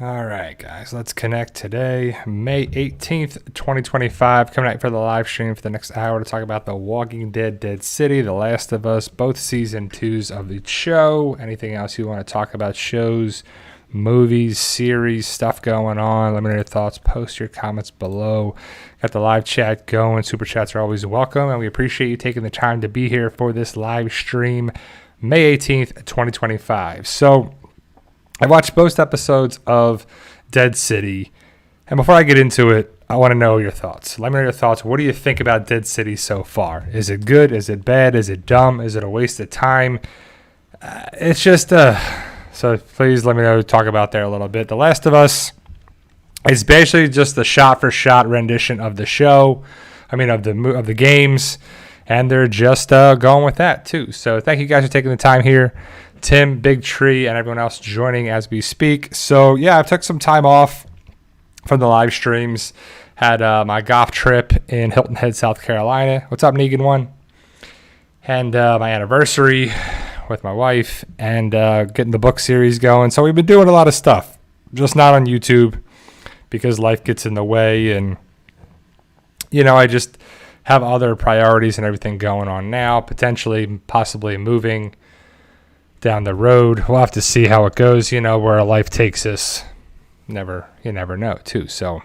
All right, guys, let's connect today, May 18th, 2025. Coming out for the live stream for the next hour to talk about The Walking Dead, Dead City, The Last of Us, both season 2s of the show. Anything else you want to talk about? Shows, movies, series, stuff going on. Let me know your thoughts. Post your comments below. Got the live chat going. Super chats are always welcome, and we appreciate you taking the time to be here for this live stream, May 18th, 2025. So, I watched both episodes of Dead City, and before I get into it, I want to know your thoughts. Let me know your thoughts. What do you think about Dead City so far? Is it good? Is it bad? Is it dumb? Is it a waste of time? It's just, so please let me know, talk about there a little bit. The Last of Us is basically just the shot-for-shot rendition of the show, of the games, and they're just going with that too. So thank you guys for taking the time here. Tim, Big Tree, and everyone else joining as we speak. So, yeah, I took some time off from the live streams. Had my golf trip in Hilton Head, South Carolina. What's up, Negan One? And my anniversary with my wife and getting the book series going. So we've been doing a lot of stuff, just not on YouTube because life gets in the way. And, I just have other priorities and everything going on now, possibly moving down the road. We'll have to see how it goes, where life takes us. You never know too. So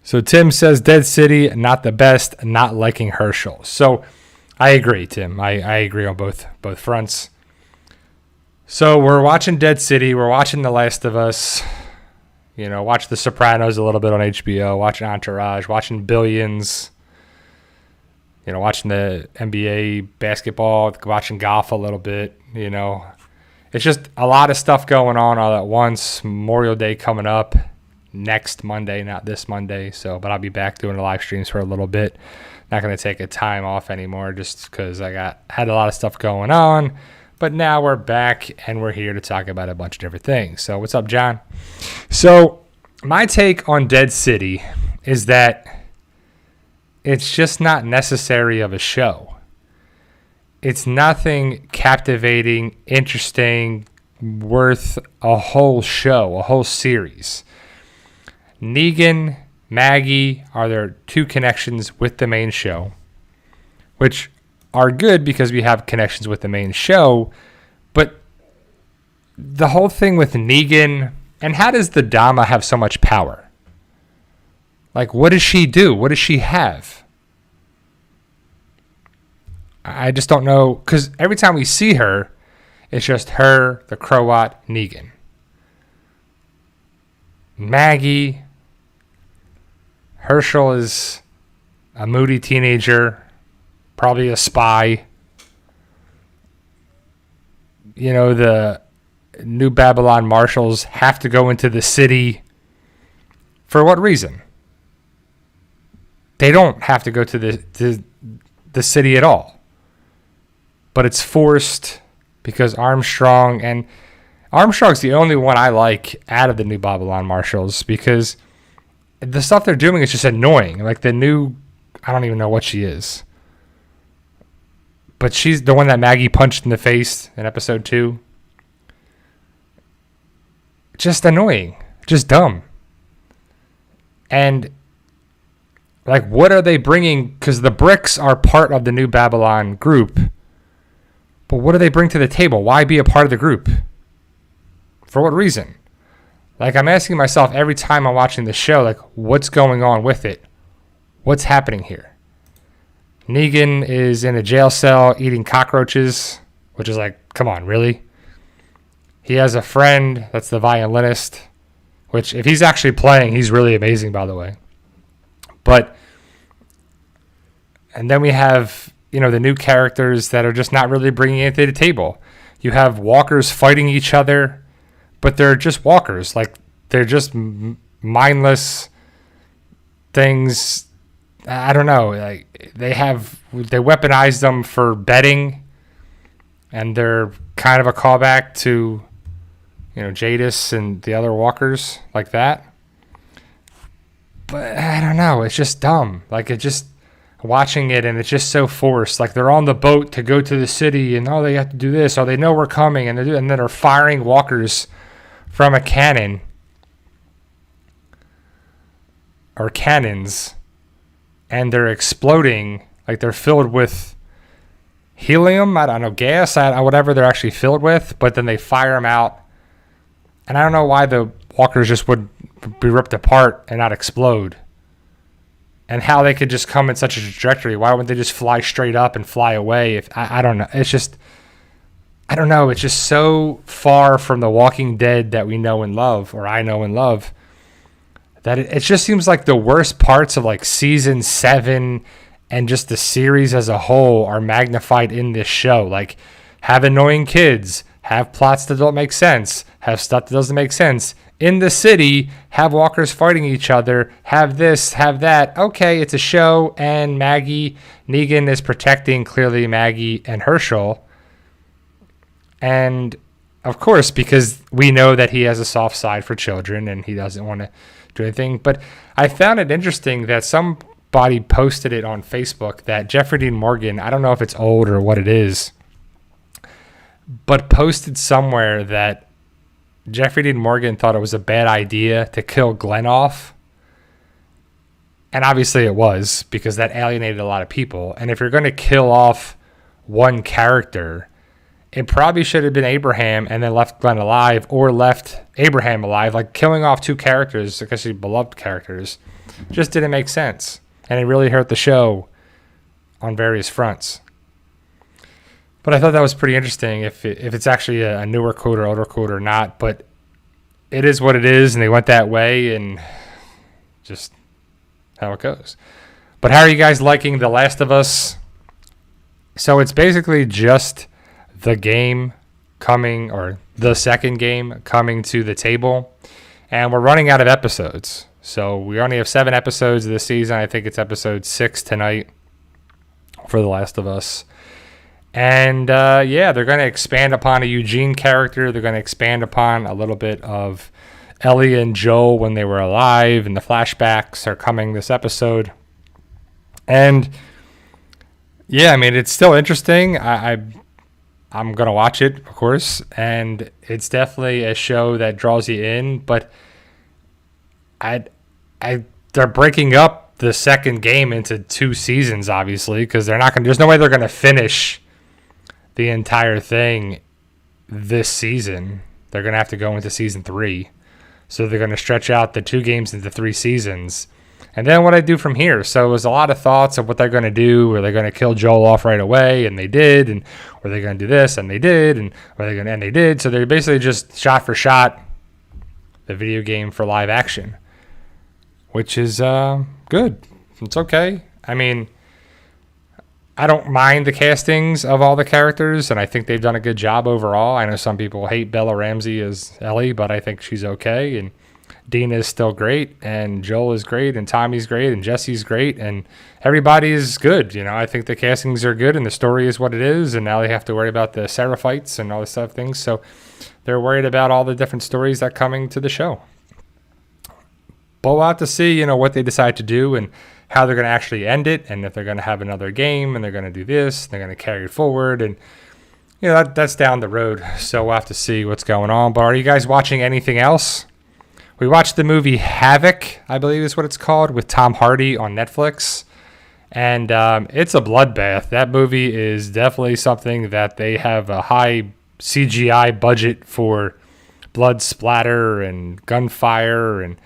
Tim says Dead City, not the best, not liking Herschel. So I agree, Tim. I agree on both fronts. So we're watching Dead City, we're watching The Last of Us, watch The Sopranos a little bit on HBO, watching Entourage, watching Billions, watching the NBA basketball, watching golf a little bit, It's just a lot of stuff going on all at once. Memorial Day coming up next Monday, not this Monday. But I'll be back doing the live streams for a little bit. Not going to take a time off anymore just because I had a lot of stuff going on. But now we're back and we're here to talk about a bunch of different things. So what's up, John? So my take on Dead City is that it's just not necessary of a show. It's nothing captivating, interesting, worth a whole show, a whole series. Negan, Maggie are their two connections with the main show, which are good because we have connections with the main show. But the whole thing with Negan, and how does the Dama have so much power? Like, what does she do? What does she have? I just don't know, because every time we see her, it's just her, the Croat, Negan. Maggie, Herschel is a moody teenager, probably a spy. The New Babylon Marshals have to go into the city. For what reason? They don't have to go to the city at all. But it's forced because Armstrong's the only one I like out of the New Babylon Marshals because the stuff they're doing is just annoying. Like I don't even know what she is. But she's the one that Maggie punched in the face in episode 2. Just annoying. Just dumb. And what are they bringing? Because the bricks are part of the New Babylon group. But what do they bring to the table? Why be a part of the group? For what reason? I'm asking myself every time I'm watching the show, what's going on with it? What's happening here? Negan is in a jail cell eating cockroaches, which is come on, really? He has a friend that's the violinist, which if he's actually playing, he's really amazing, by the way. And then we have, the new characters that are just not really bringing anything to the table. You have walkers fighting each other, but they're just walkers. They're just mindless things. I don't know. They weaponize them for betting, and they're kind of a callback to, Jadis and the other walkers like that. But I don't know. It's just dumb. Watching it, and it's just so forced. They're on the boat to go to the city, and they have to do this, or they know we're coming, and then they're firing walkers from a cannon or cannons, and they're exploding, like they're filled with helium, I don't know, gas, whatever they're actually filled with, but then they fire them out. And I don't know why the walkers just would be ripped apart and not explode. And how they could just come in such a trajectory. Why wouldn't they just fly straight up and fly away? I don't know. It's just, I don't know. It's just so far from the Walking Dead that we know and love, or I know and love, that it just seems like the worst parts of like season 7 and just the series as a whole are magnified in this show. Like, have annoying kids, have plots that don't make sense, have stuff that doesn't make sense. In the city, have walkers fighting each other, have this, have that. Okay, it's a show, and Negan is protecting clearly Maggie and Herschel. And of course, because we know that he has a soft side for children and he doesn't want to do anything. But I found it interesting that somebody posted it on Facebook that Jeffrey Dean Morgan, I don't know if it's old or what it is, but posted somewhere that Jeffrey Dean Morgan thought it was a bad idea to kill Glenn off. And obviously it was, because that alienated a lot of people. And if you're going to kill off one character, it probably should have been Abraham and then left Glenn alive, or left Abraham alive. Like, killing off two characters, especially beloved characters, just didn't make sense. And it really hurt the show on various fronts. But I thought that was pretty interesting, if it's actually a newer quote or older quote or not. But it is what it is, and they went that way, and just how it goes. But how are you guys liking The Last of Us? So it's basically just the game coming, or the second game coming to the table. And we're running out of episodes. So we only have 7 episodes this season. I think it's episode 6 tonight for The Last of Us. And yeah, they're going to expand upon a Eugene character. They're going to expand upon a little bit of Ellie and Joel when they were alive, and the flashbacks are coming this episode. And yeah, I mean, it's still interesting. I'm going to watch it, of course, and it's definitely a show that draws you in, but they're breaking up the second game into 2 seasons, obviously, because there's no way they're going to finish the entire thing this season. They're going to have to go into season 3. So they're going to stretch out the 2 games into 3 seasons. And then what I do from here. So it was a lot of thoughts of what they're going to do. Are they going to kill Joel off right away? And they did. And were they going to do this? And they did. And were they going to, and they did. So they're basically just shot for shot the video game for live action, which is good. It's okay. I mean, I don't mind the castings of all the characters, and I think they've done a good job overall. I know some people hate Bella Ramsey as Ellie, but I think she's okay. And Dina is still great, and Joel is great, and Tommy's great, and Jesse's great, and everybody is good. You know, I think the castings are good, and the story is what it is, and now they have to worry about the Seraphites and all this stuff things. So they're worried about all the different stories that are coming to the show. But we'll have to see, you know, what they decide to do and how they're going to actually end it, and if they're going to have another game, and they're going to do this, they're going to carry it forward, and you know, that's down the road. So we'll have to see what's going on. But are you guys watching anything else? We watched the movie Havoc, I believe is what it's called, with Tom Hardy on Netflix, and it's a bloodbath. That movie is definitely something that they have a high CGI budget for blood splatter and gunfire, and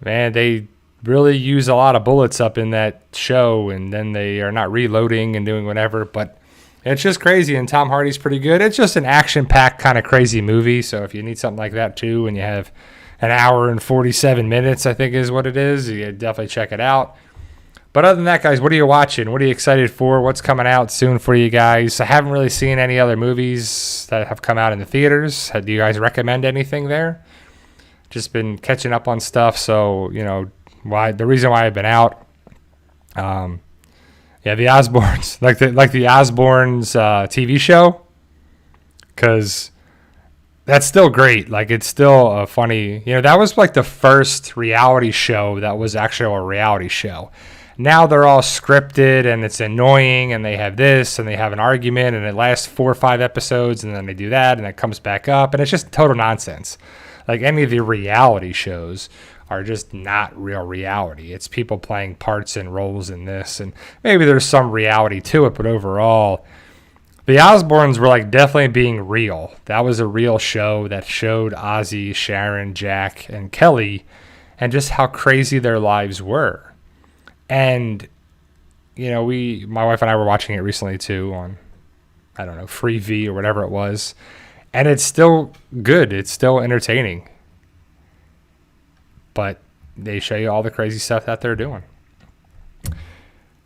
man, they really use a lot of bullets up in that show, and then they are not reloading and doing whatever, but it's just crazy, and Tom Hardy's pretty good. It's just an action-packed kind of crazy movie, so if you need something like that too, and you have an hour and 47 minutes, I think is what it is, you definitely check it out. But other than that, guys, what are you watching? What are you excited for? What's coming out soon for you guys? I haven't really seen any other movies that have come out in the theaters. Do you guys recommend anything there? Just been catching up on stuff, so, you know, the reason why I've been out, the Osbournes, like the Osbournes TV show, because that's still great. Like, it's still a funny, you know, that was like the first reality show that was actually a reality show. Now they're all scripted, and it's annoying, and they have this, and they have an argument, and it lasts 4 or 5 episodes, and then they do that, and it comes back up, and it's just total nonsense. like any of the reality shows are just not real reality. It's people playing parts and roles in this, and maybe there's some reality to it, but overall, the Osbournes were like definitely being real. That was a real show that showed Ozzy, Sharon, Jack, and Kelly, and just how crazy their lives were. And you know, my wife and I were watching it recently too on, I don't know, Freevee or whatever it was, and it's still good. It's still entertaining. But they show you all the crazy stuff that they're doing.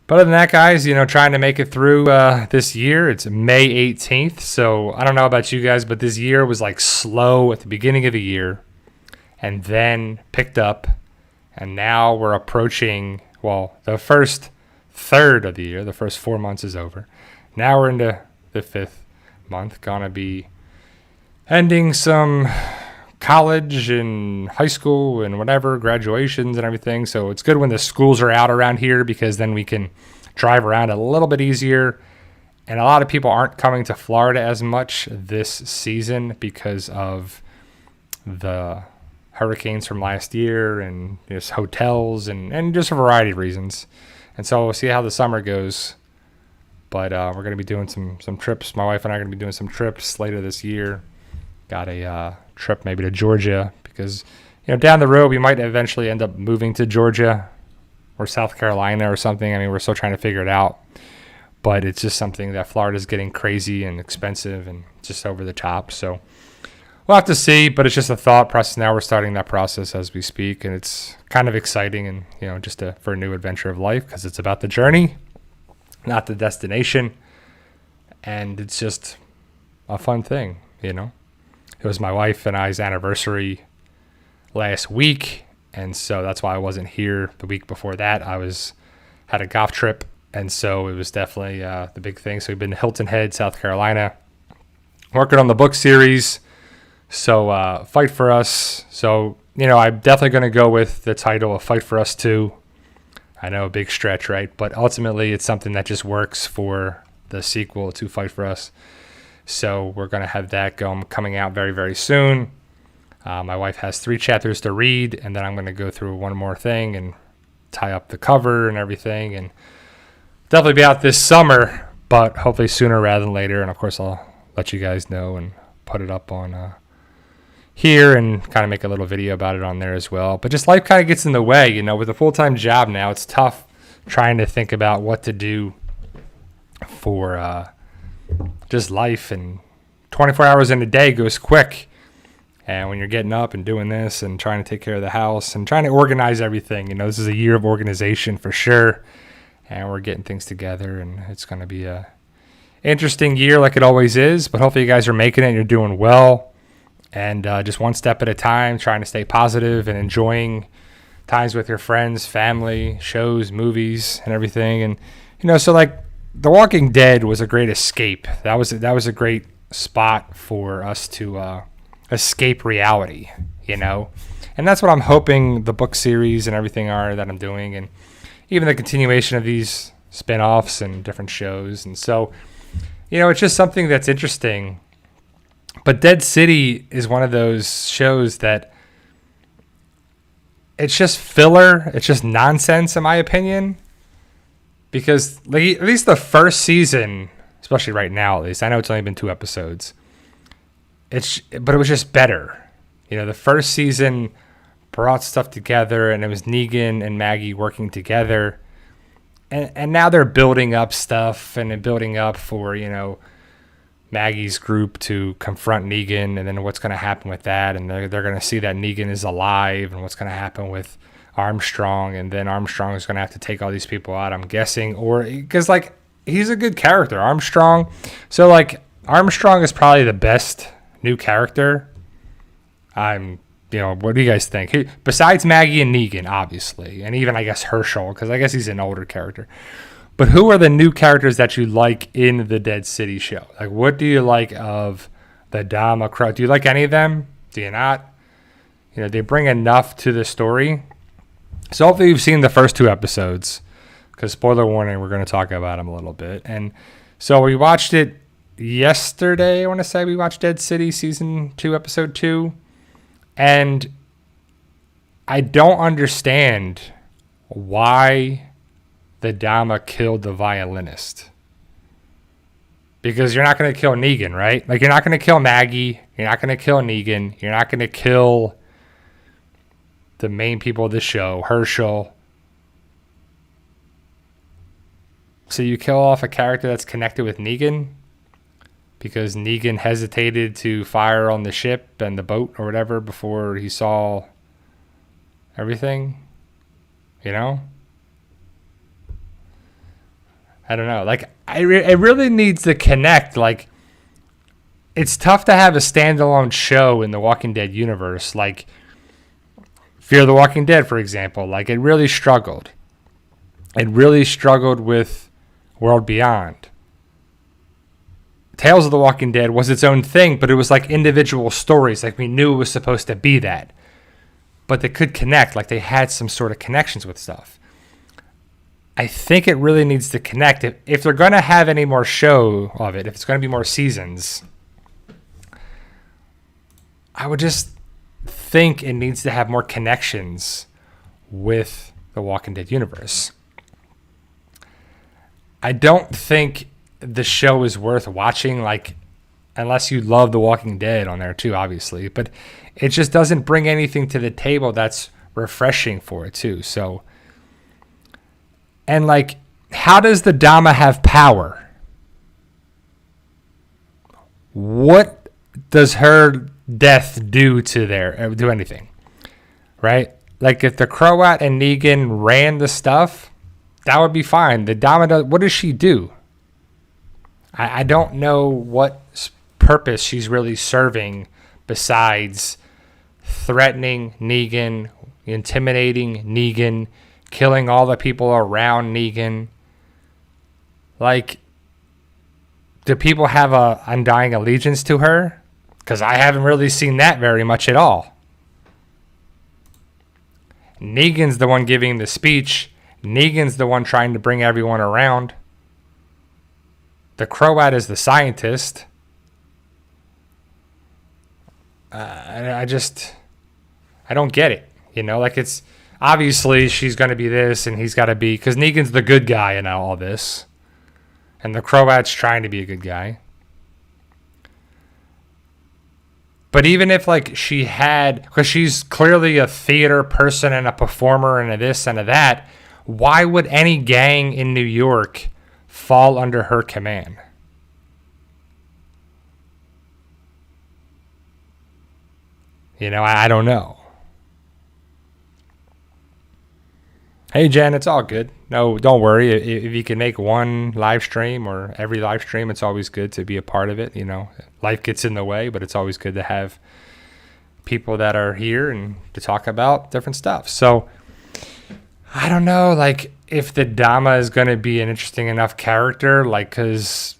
But other than that, guys, you know, trying to make it through this year. It's May 18th. So I don't know about you guys, but this year was like slow at the beginning of the year and then picked up. And now we're approaching, well, the first third of the year. The first 4 months is over. Now we're into the 5th month. Gonna be ending some college and high school and whatever, graduations and everything. So it's good when the schools are out around here because then we can drive around a little bit easier. And a lot of people aren't coming to Florida as much this season because of the hurricanes from last year and just hotels and just a variety of reasons. And so we'll see how the summer goes. But we're going to be doing some trips. My wife and I are going to be doing some trips later this year. Got a trip maybe to Georgia because, you know, down the road we might eventually end up moving to Georgia or South Carolina or something. I mean, we're still trying to figure it out. But it's just something that Florida's getting crazy and expensive and just over the top. So we'll have to see, but it's just a thought process. Now we're starting that process as we speak, and it's kind of exciting and, you know, just for a new adventure of life because it's about the journey, not the destination. And it's just a fun thing, you know. It was my wife and I's anniversary last week, and so that's why I wasn't here the week before that. Had a golf trip, and so it was definitely the big thing. So we've been to Hilton Head, South Carolina, working on the book series. So Fight for Us. So, you know, I'm definitely going to go with the title of Fight for Us 2. I know, a big stretch, right? But ultimately, it's something that just works for the sequel to Fight for Us. So we're going to have that coming out very, very soon. My wife has 3 chapters to read, and then I'm going to go through one more thing and tie up the cover and everything. And definitely be out this summer, but hopefully sooner rather than later. And, of course, I'll let you guys know and put it up on here and kind of make a little video about it on there as well. But just life kind of gets in the way, you know. With a full-time job now, it's tough trying to think about what to do for just life, and 24 hours in a day goes quick. And when you're getting up and doing this and trying to take care of the house and trying to organize everything, you know, this is a year of organization for sure. And we're getting things together, and it's going to be a interesting year like it always is. But hopefully you guys are making it and you're doing well. And just one step at a time, trying to stay positive and enjoying times with your friends, family, shows, movies, and everything. And, you know, so like, The Walking Dead was a great escape. That was a great spot for us to escape reality, you know. And that's what I'm hoping the book series and everything are that I'm doing, and even the continuation of these spin-offs and different shows. And so, you know, it's just something that's interesting. But Dead City is one of those shows that it's just filler. It's just nonsense, in my opinion. Because at least the first season, especially right now, at least, I know it's only been 2 episodes. But it was just better. You know, the first season brought stuff together, and it was Negan and Maggie working together. And now they're building up stuff and building up for, you know, Maggie's group to confront Negan, and then what's going to happen with that. And they're going to see that Negan is alive, and what's going to happen with Armstrong, and then Armstrong is going to have to take all these people out, I'm guessing, or because like he's a good character, Armstrong. So like Armstrong is probably the best new character. You know, what do you guys think? Besides Maggie and Negan, obviously, and even I guess Herschel, because I guess he's an older character. But who are the new characters that you like in the Dead City show? Like, what do you like of the Dama Crow? Do you like any of them? Do you not? You know, they bring enough to the story. So hopefully you've seen the first 2 episodes, because spoiler warning, we're going to talk about them a little bit. And so we watched it yesterday. I want to say we watched Dead City season 2, episode 2. And I don't understand why the Dama killed the violinist. Because you're not going to kill Negan, right? Like, you're not going to kill Maggie. You're not going to kill Negan. You're not going to kill the main people of the show, Herschel. So you kill off a character that's connected with Negan because Negan hesitated to fire on the ship and the boat or whatever before he saw everything, you know? I don't know. Like, it really needs to connect. Like, it's tough to have a standalone show in the Walking Dead universe. Like, Fear the Walking Dead, for example. Like, it really struggled. It really struggled with World Beyond. Tales of the Walking Dead was its own thing, but it was like individual stories. Like, we knew it was supposed to be that. But they could connect. Like, they had some sort of connections with stuff. I think it really needs to connect. If they're going to have any more show of it, if it's going to be more seasons, I would just think it needs to have more connections with the Walking Dead universe. I don't think the show is worth watching, like, unless you love The Walking Dead on there too, obviously. But it just doesn't bring anything to the table that's refreshing for it too. So, and like, how does the Dama have power? What does her death do to do anything? Right? Like, if the Croat and Negan ran the stuff, that would be fine. The Dama, what does she do? I don't know what purpose she's really serving besides threatening Negan, intimidating Negan, killing all the people around Negan. Like, do people have a undying allegiance to her? Because I haven't really seen that very much at all. Negan's the one giving the speech. Negan's the one trying to bring everyone around. The Croat is the scientist. I don't get it. You know, like, it's obviously she's going to be this and he's got to be, because Negan's the good guy in all this. And the Croat's trying to be a good guy. But even if, like, she had, because she's clearly a theater person and a performer and a this and a that, why would any gang in New York fall under her command? You know, I don't know. Hey, Jen, it's all good. No, don't worry. If you can make one live stream or every live stream, it's always good to be a part of it. You know, life gets in the way, but it's always good to have people that are here and to talk about different stuff. So, I don't know, like, if the Dama is going to be an interesting enough character, like, because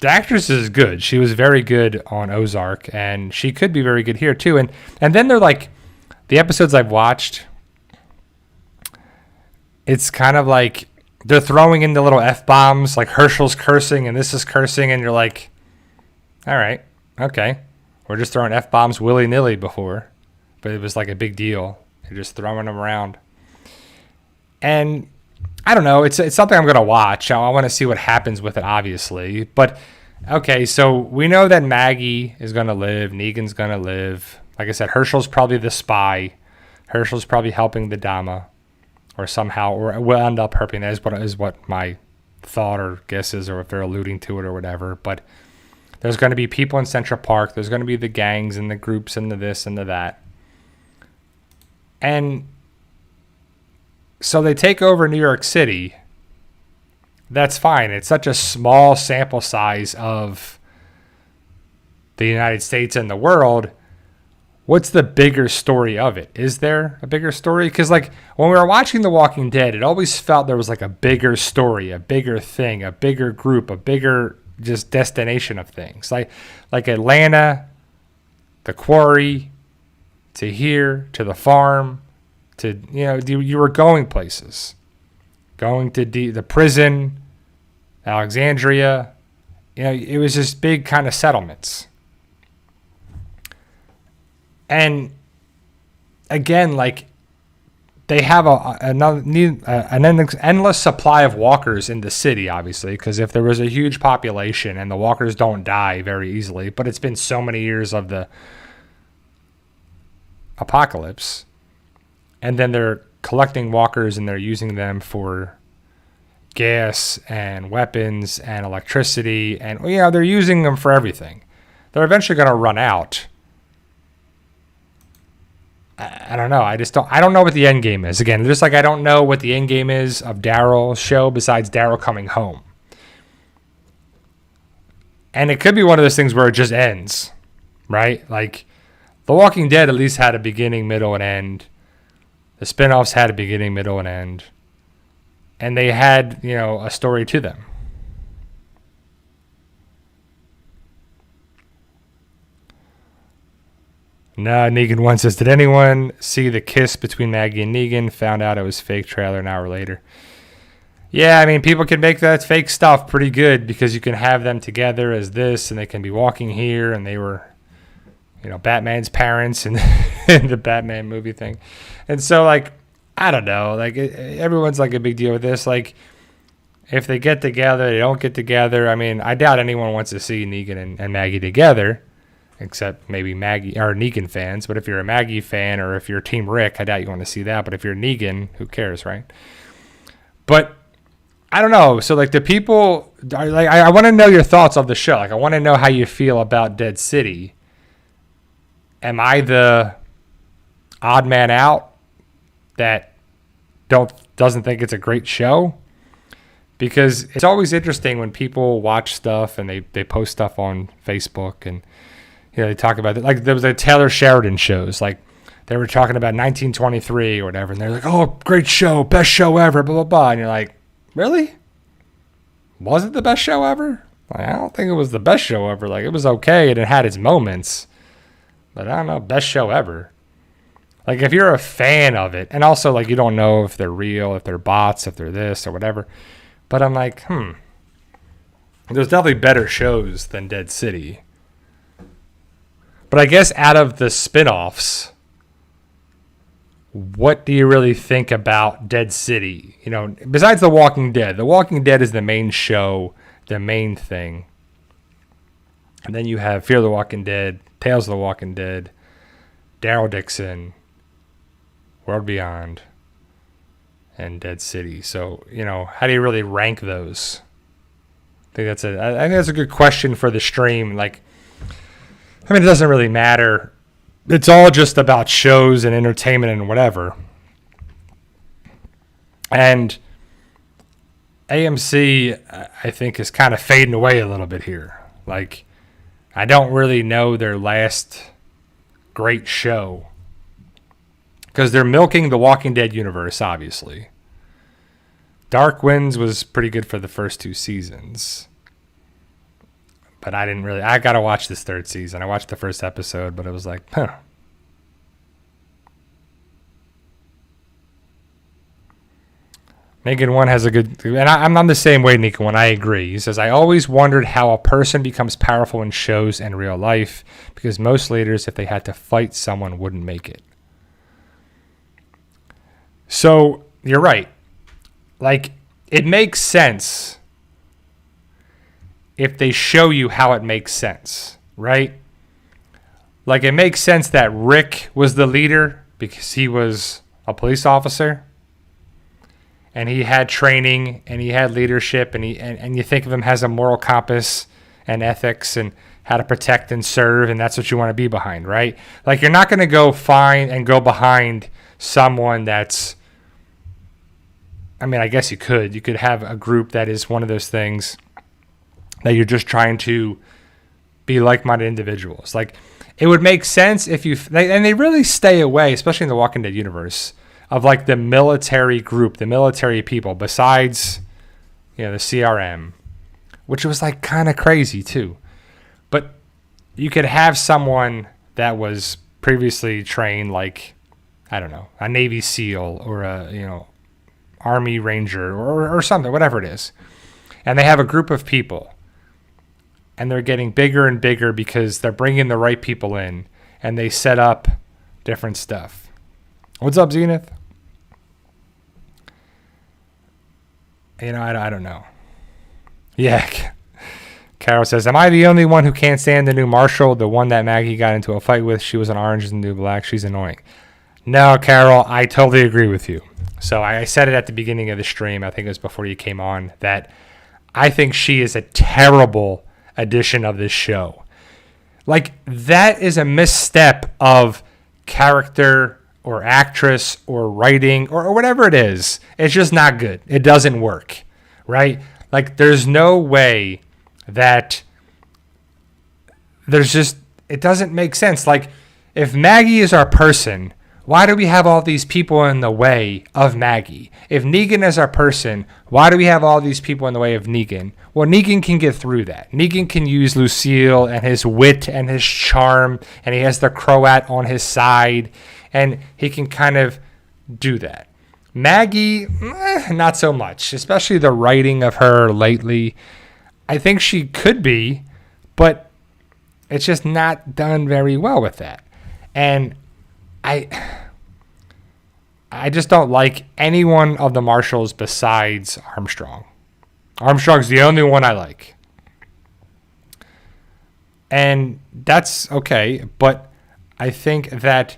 the actress is good. She was very good on Ozark, and she could be very good here too. And then they're like, the episodes I've watched, it's kind of like they're throwing in the little F-bombs, like Herschel's cursing and this is cursing, and you're like, all right, okay. We're just throwing F-bombs willy-nilly before, but it was like a big deal. You're just throwing them around. And I don't know, it's something I'm going to watch. I want to see what happens with it, obviously. But, okay, so we know that Maggie is going to live. Negan's going to live. Like I said, Herschel's probably the spy. Herschel's probably helping the Dama. Or somehow, or will end up helping, is what my thought or guess is, or if they're alluding to it or whatever. But there's going to be people in Central Park. There's going to be the gangs and the groups and the this and the that. And so they take over New York City. That's fine. It's such a small sample size of the United States and the world. What's the bigger story of it? Is there a bigger story? Because, like, when we were watching The Walking Dead, it always felt there was, like, a bigger story, a bigger thing, a bigger group, a bigger just destination of things. Like Atlanta, the quarry, to here, to the farm, to, you know, you were going places. Going to the prison, Alexandria. You know, it was just big kind of settlements. And again, like, they have an endless supply of walkers in the city, obviously, because if there was a huge population and the walkers don't die very easily, but it's been so many years of the apocalypse, and then they're collecting walkers and they're using them for gas and weapons and electricity, and they're using them for everything. They're eventually going to run out. I don't know. I don't know what the end game is. Again, just like I don't know what the end game is of Daryl's show besides Daryl coming home. And it could be one of those things where it just ends, right? Like, The Walking Dead at least had a beginning, middle, and end. The spinoffs had a beginning, middle, and end. And they had, a story to them. No, Negan 1 says, did anyone see the kiss between Maggie and Negan? Found out it was fake trailer an hour later. Yeah, I mean, people can make that fake stuff pretty good because you can have them together as this, and they can be walking here, and they were, Batman's parents in the Batman movie thing. And so, like, I don't know. Like, everyone's, like, a big deal with this. Like, if they get together, they don't get together. I mean, I doubt anyone wants to see Negan and Maggie together. Except maybe Maggie or Negan fans. But if you're a Maggie fan or if you're Team Rick, I doubt you want to see that. But if you're Negan, who cares, right? But I don't know. So, like, the people, like, I want to know your thoughts of the show. Like, I want to know how you feel about Dead City. Am I the odd man out that doesn't think it's a great show? Because it's always interesting when people watch stuff and they post stuff on Facebook and they talk about it. Like, there was a Taylor Sheridan shows. Like, they were talking about 1923 or whatever. And they're like, oh, great show. Best show ever. Blah, blah, blah. And you're like, really? Was it the best show ever? Like, I don't think it was the best show ever. Like, it was okay. And it had its moments. But I don't know. Best show ever. Like, if you're a fan of it. And also, like, you don't know if they're real, if they're bots, if they're this or whatever. But I'm like, there's definitely better shows than Dead City. But I guess out of the spinoffs, what do you really think about Dead City? Besides The Walking Dead. The Walking Dead is the main show, the main thing. And then you have Fear the Walking Dead, Tales of the Walking Dead, Daryl Dixon, World Beyond, and Dead City. So, how do you really rank those? I think that's a good question for the stream. Like, I mean, it doesn't really matter. It's all just about shows and entertainment and whatever. And AMC, I think, is kind of fading away a little bit here. Like, I don't really know their last great show. Because they're milking the Walking Dead universe, obviously. Dark Winds was pretty good for the first 2 seasons. But I got to watch this 3rd season. I watched the first episode, but it was like, Megan 1 has a good, and I'm on the same way, Nico 1. I agree. He says, I always wondered how a person becomes powerful in shows and real life, because most leaders, if they had to fight someone, wouldn't make it. So, you're right. Like, it makes sense if they show you how it makes sense, right? Like, it makes sense that Rick was the leader because he was a police officer and he had training and he had leadership and you think of him as a moral compass and ethics and how to protect and serve, and that's what you want to be behind, right? Like, you're not going to go find and go behind someone that's, I mean, I guess you could have a group that is one of those things that you're just trying to be like-minded individuals. Like, it would make sense if you, and they really stay away, especially in the Walking Dead universe, of like the military group, the military people, besides, the CRM, which was like kind of crazy too. But you could have someone that was previously trained, like, I don't know, a Navy SEAL or a, Army Ranger or something, whatever it is. And they have a group of people. And they're getting bigger and bigger because they're bringing the right people in. and they set up different stuff. What's up, Zenith? I don't know. Yeah. Carol says, am I the only one who can't stand the new Marshall, the one that Maggie got into a fight with? She was an Orange and the New Black. She's annoying. No, Carol, I totally agree with you. So I said it at the beginning of the stream, I think it was before you came on, that I think she is a terrible addition of this show. Like, that is a misstep of character or actress or writing or whatever it is. It's just not good. It doesn't work, right? Like, there's no way that it doesn't make sense. Like, if Maggie is our person, why do we have all these people in the way of Maggie? If Negan is our person, why do we have all these people in the way of Negan? Well, Negan can get through that. Negan can use Lucille and his wit and his charm, and he has the Croat on his side, and he can kind of do that. Maggie, not so much, especially the writing of her lately. I think she could be, but it's just not done very well with that. And I just don't like any one of the Marshalls besides Armstrong. Armstrong's the only one I like. And that's okay, but I think that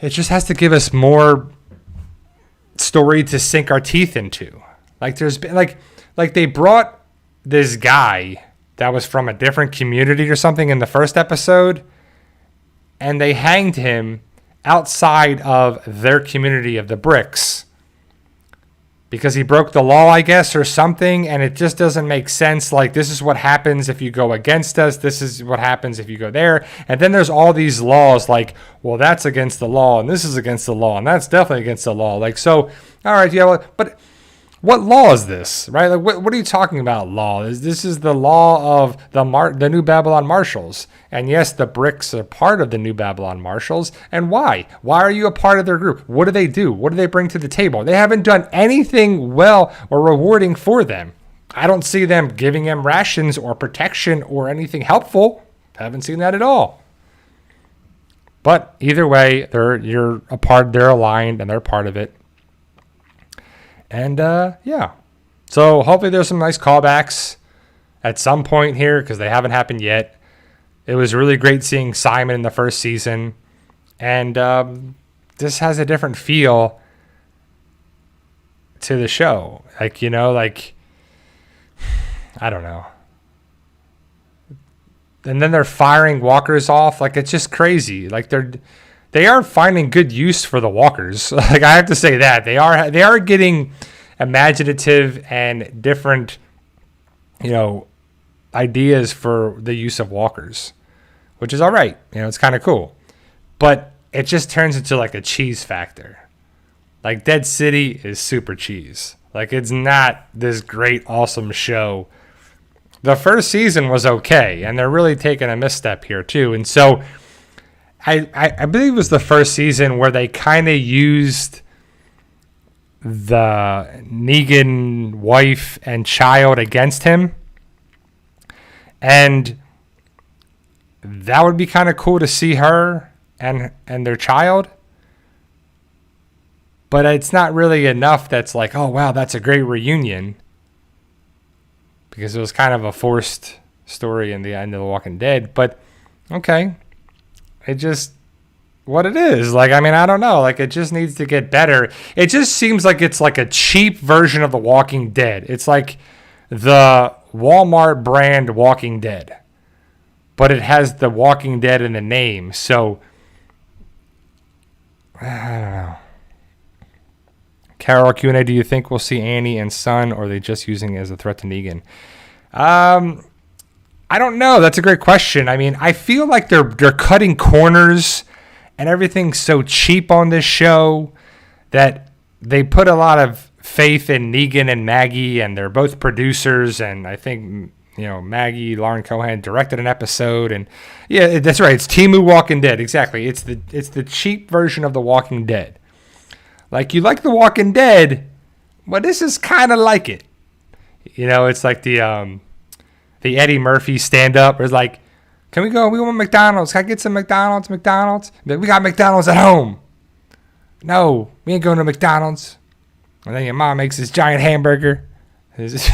it just has to give us more story to sink our teeth into. Like, there's been like they brought this guy that was from a different community or something in the first episode, and they hanged him outside of their community of the Bricks because he broke the law, I guess, or something, and it just doesn't make sense. Like, this is what happens if you go against us. This is what happens if you go there. And then there's all these laws like, well, that's against the law, and this is against the law, and that's definitely against the law. Like, so, all right, yeah, but what law is this, right? Like, what are you talking about, law? This is the law of the New Babylon Marshals. And yes, the Bricks are part of the New Babylon Marshals. And why? Why are you a part of their group? What do they do? What do they bring to the table? They haven't done anything well or rewarding for them. I don't see them giving them rations or protection or anything helpful. Haven't seen that at all. But either way, they're aligned and they're part of it. And, yeah. So hopefully there's some nice callbacks at some point here because they haven't happened yet. It was really great seeing Simon in the first season. And this has a different feel to the show. Like, I don't know. And then they're firing walkers off. Like, it's just crazy. Like, they are finding good use for the walkers. Like, I have to say that they are getting imaginative and different, ideas for the use of walkers, which is all right. It's kind of cool, but it just turns into like a cheese factor. Like, Dead City is super cheese. Like, it's not this great, awesome show. The first season was okay, and they're really taking a misstep here too. And so I believe it was the first season where they kind of used the Negan wife and child against him. And that would be kind of cool to see her and their child. But it's not really enough that's like, oh, wow, that's a great reunion. Because it was kind of a forced story in the end of The Walking Dead. But, okay. It just, what it is. Like, I mean, I don't know. Like, it just needs to get better. It just seems like it's like a cheap version of The Walking Dead. It's like the Walmart brand Walking Dead. But it has The Walking Dead in the name. So, I don't know. Carol Q&A, do you think we'll see Annie and Son, or are they just using it as a threat to Negan? I don't know. That's a great question. I mean, I feel like they're cutting corners, and everything's so cheap on this show that they put a lot of faith in Negan and Maggie, and they're both producers, and I think, Maggie, Lauren Cohan directed an episode, and yeah, that's right. It's TLOU Walking Dead. Exactly. It's the cheap version of The Walking Dead. Like, you like The Walking Dead, but this is kind of like it. It's like the Eddie Murphy stand-up. It's like, Can we go? We want McDonald's. Can I get some McDonald's? McDonald's? We got McDonald's at home. No, we ain't going to McDonald's. And then your mom makes this giant hamburger. This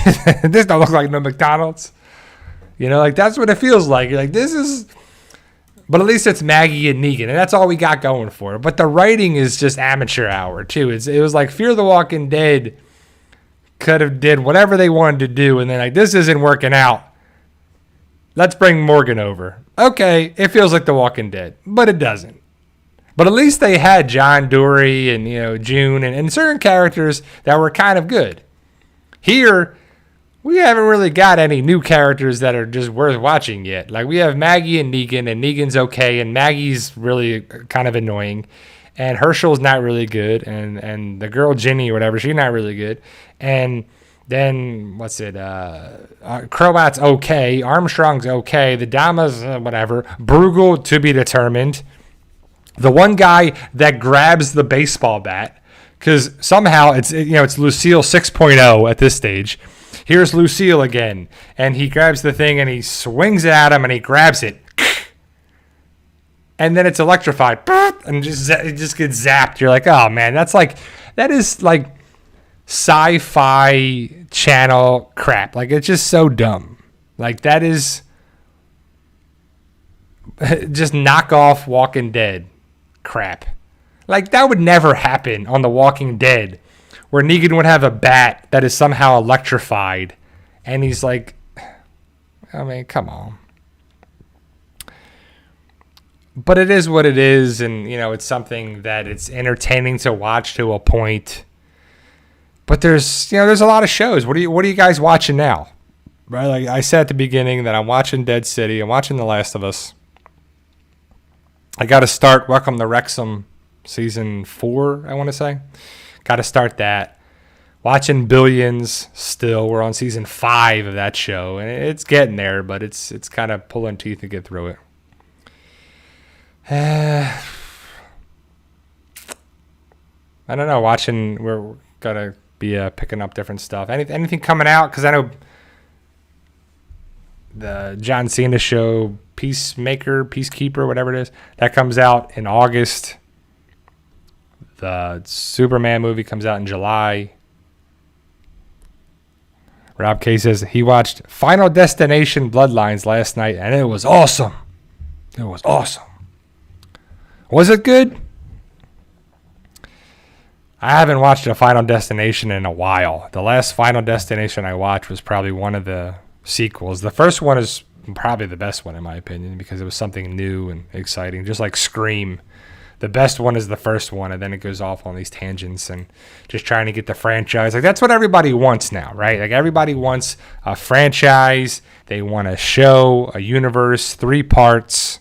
don't look like no McDonald's. You know, like that's what it feels like. You're like, this is... But at least it's Maggie and Negan, and that's all we got going for it. But the writing is just amateur hour, too. It was like Fear the Walking Dead could have did whatever they wanted to do, and then like, this isn't working out. Let's bring Morgan over. Okay, it feels like The Walking Dead, but it doesn't. But at least they had John Dory and, you know, June and certain characters that were kind of good. Here, we haven't really got any new characters that are just worth watching yet. Like, we have Maggie and Negan's okay, and Maggie's really kind of annoying, and Herschel's not really good, and the girl Ginny or whatever, she's not really good, and then, Croat's okay, Armstrong's okay, the Dama's whatever, Bruegel to be determined, the one guy that grabs the baseball bat, because somehow it's Lucille 6.0 at this stage. Here's Lucille again, and he grabs the thing and he swings it at him and he grabs it, and then it's electrified, and it just gets zapped. You're like, oh man, that is like sci-fi channel crap. Like, it's just so dumb. Like, that is just knockoff Walking Dead crap. Like, that would never happen on The Walking Dead, where Negan would have a bat that is somehow electrified, and he's like, I mean, come on. But it is what it is, and, you know, it's something that it's entertaining to watch to a point. But there's a lot of shows. What are you guys watching now? Right? Like I said at the beginning that I'm watching Dead City. I'm watching The Last of Us. I got to start Welcome to Wrexham season 4, I want to say. Got to start that. Watching Billions still. We're on season 5 of that show, and it's getting there, but it's kind of pulling teeth to get through it. I don't know. We're gonna be picking up different stuff. Anything coming out? Because I know the John Cena show, Peacekeeper, whatever it is, that comes out in August. The Superman movie comes out in July. Rob K says he watched Final Destination Bloodlines last night, and it was awesome. It was awesome. Was it good? I haven't watched a Final Destination in a while. The last Final Destination I watched was probably one of the sequels. The first one is probably the best one in my opinion because it was something new and exciting, just like Scream. The best one is the first one, and then it goes off on these tangents and just trying to get the franchise. Like, that's what everybody wants now, right? Like, everybody wants a franchise. They want a show, a universe, 3 parts.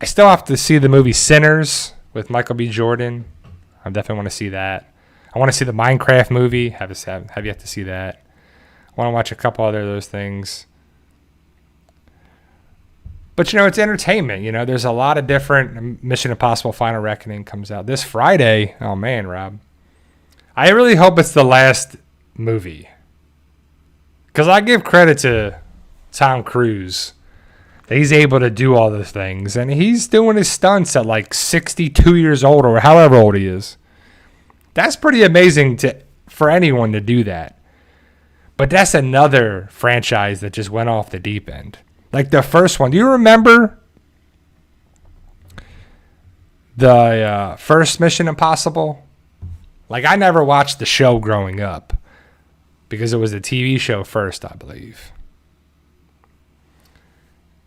I still have to see the movie Sinners with Michael B. Jordan. I definitely want to see that. I want to see the Minecraft movie. Have yet to see that. I want to watch a couple other of those things. But, you know, it's entertainment. You know, there's a lot of different. Mission Impossible Final Reckoning comes out this Friday. Oh, man, Rob. I really hope it's the last movie. Because I give credit to Tom Cruise. He's able to do all those things. And he's doing his stunts at like 62 years old or however old he is. That's pretty amazing for anyone to do that. But that's another franchise that just went off the deep end. Like the first one. Do you remember the first Mission Impossible? Like, I never watched the show growing up because it was a TV show first, I believe.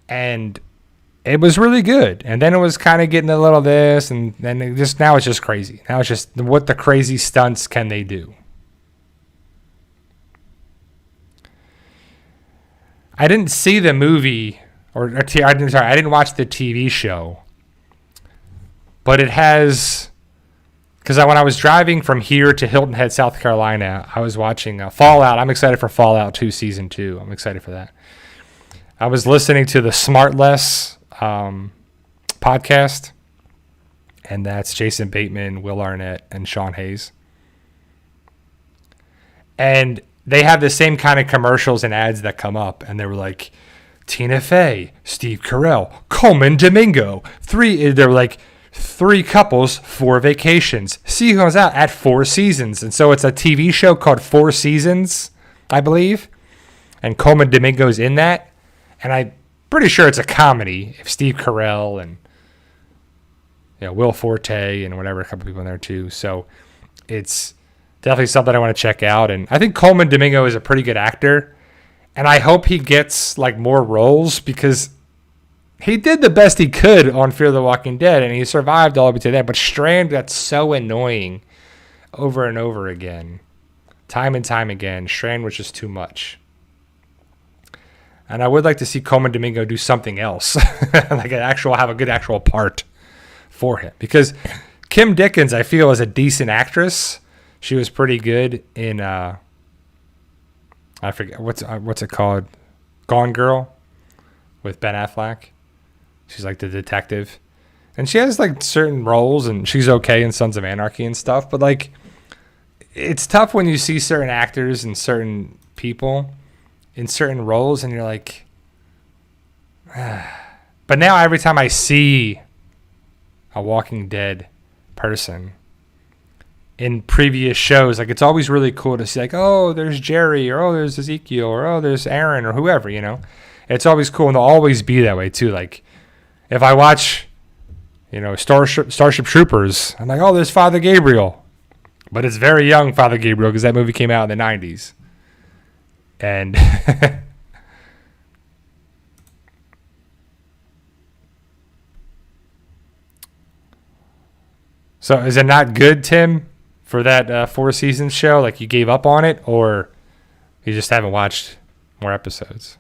And it was really good. And then it was kind of getting a little this, and then now it's just crazy. Now it's just what the crazy stunts can they do? I didn't see the movie, I didn't watch the TV show. But it has, because when I was driving from here to Hilton Head, South Carolina, I was watching Fallout. I'm excited for Fallout 2 Season 2. I'm excited for that. I was listening to the Smartless podcast, and that's Jason Bateman, Will Arnett, and Sean Hayes. And they have the same kind of commercials and ads that come up, and they were like, Tina Fey, Steve Carell, Coleman Domingo. They're like 3 couples, 4 vacations. See who comes out at 4 seasons. And so it's a TV show called 4 Seasons, I believe. And Coleman Domingo's in that. And I'm pretty sure it's a comedy. If Steve Carell and Will Forte and whatever, a couple people in there too. So it's definitely something I want to check out. And I think Coleman Domingo is a pretty good actor. And I hope he gets like more roles, because he did the best he could on Fear the Walking Dead, and he survived all the way to that. But Strand got so annoying over and over again, time and time again. Strand was just too much. And I would like to see Coleman Domingo do something else, like have a good actual part for him. Because Kim Dickens, I feel, is a decent actress. She was pretty good in I forget what's it called, Gone Girl, with Ben Affleck. She's like the detective, and she has like certain roles, and she's okay in Sons of Anarchy and stuff. But like, it's tough when you see certain actors and certain people in certain roles, and you're like, But now every time I see a Walking Dead person in previous shows, like, it's always really cool to see, like, oh, there's Jerry, or oh, there's Ezekiel, or oh, there's Aaron, or whoever, you know. It's always cool, and they'll always be that way too. Like, if I watch, Starship Troopers, I'm like, oh, there's Father Gabriel, but it's very young Father Gabriel, because that movie came out in the 90s, and so is it not good, Tim, for that 4 seasons show? Like, you gave up on it, or you just haven't watched more episodes?